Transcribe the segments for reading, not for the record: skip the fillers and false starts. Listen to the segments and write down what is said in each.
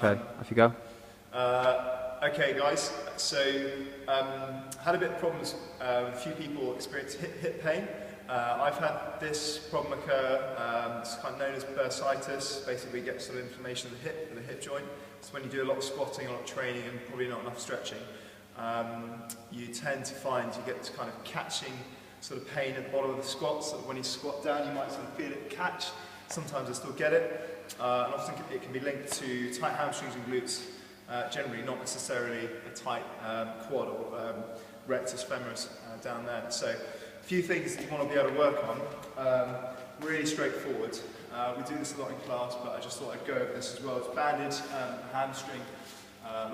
Okay, off you go. Okay guys, so had a bit of problems with a few people experience hip pain. I've had this problem occur, it's kind of known as bursitis. Basically we get sort of inflammation of the hip joint. It's when you do a lot of squatting, a lot of training and probably not enough stretching. You tend to find you get this kind of catching sort of pain at the bottom of the squat, so that when you squat down you might sort of feel it catch. Sometimes I still get it, and often it can be linked to tight hamstrings and glutes. Generally not necessarily a tight quad or rectus femoris down there. So a few things that you want to be able to work on, really straightforward. We do this a lot in class, but I just thought I'd go over this as well. It's banded hamstring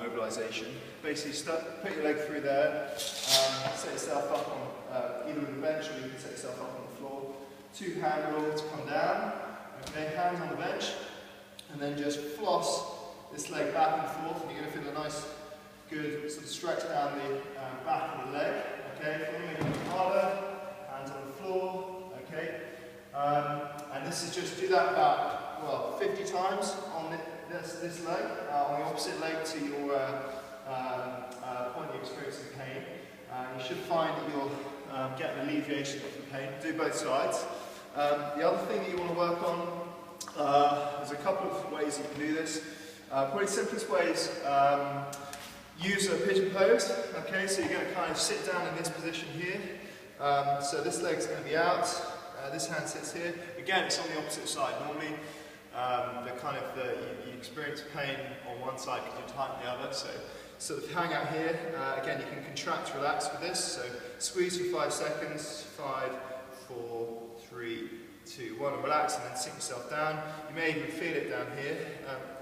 mobilisation. Basically put your leg through there, set yourself up on either with a bench or you can set yourself up on the floor. Two hand rolls come down, okay, hands on the bench, and then just floss this leg back and forth, and you're going to feel a nice, good sort of stretch down the back of the leg. Okay, feeling a little harder, hands on the floor. Okay, and this is just do that about 50 times on this leg, on the opposite leg to your point you're experiencing pain. You should find that you'll get an alleviation of the pain. Do both sides. The other thing that you want to work on, there's a couple of ways you can do this. Probably the simplest way is use a pigeon pose. Okay, so you're going to kind of sit down in this position here. So this leg's going to be out, this hand sits here. Again, it's on the opposite side. Normally, you experience pain on one side because you're tight on the other. So sort of hang out here. Again, you can contract, relax with this. So squeeze for 5 seconds. 5, 4, 3, 2, 1, and relax, and then sink yourself down. You may even feel it down here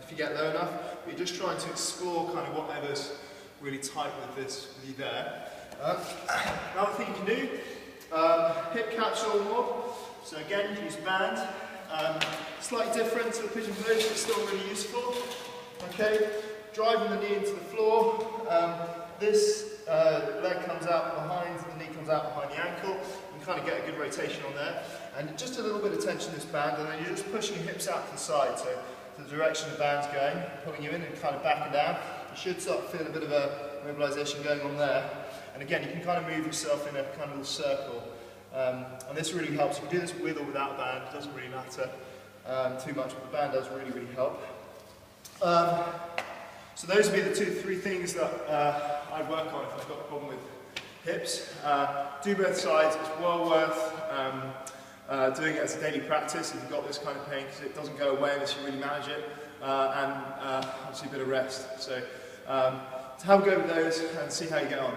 if you get low enough, but you're just trying to explore kind of whatever's really tight with you there. Another thing you can do, hip capsule mob. So again, use band. Slightly different to the pigeon pose, but still really useful. Okay, driving the knee into the floor. This leg comes out behind, the knee comes out behind the ankle. You can kind of get a good rotation on there. And just a little bit of tension in this band, and then you're just pushing your hips out to the side, so the direction the band's going, pulling you in and kind of backing down. You should start to feel a bit of a mobilisation going on there. And again, you can kind of move yourself in a kind of little circle. And this really helps. You can do this with or without a band, it doesn't really matter too much, but the band does really, really help. So those would be the 2-3 things that I'd work on if I've got a problem with hips. Do both sides, it's well worth doing it as a daily practice if you've got this kind of pain, because it doesn't go away unless you really manage it, and obviously a bit of rest. So have a go with those and see how you get on.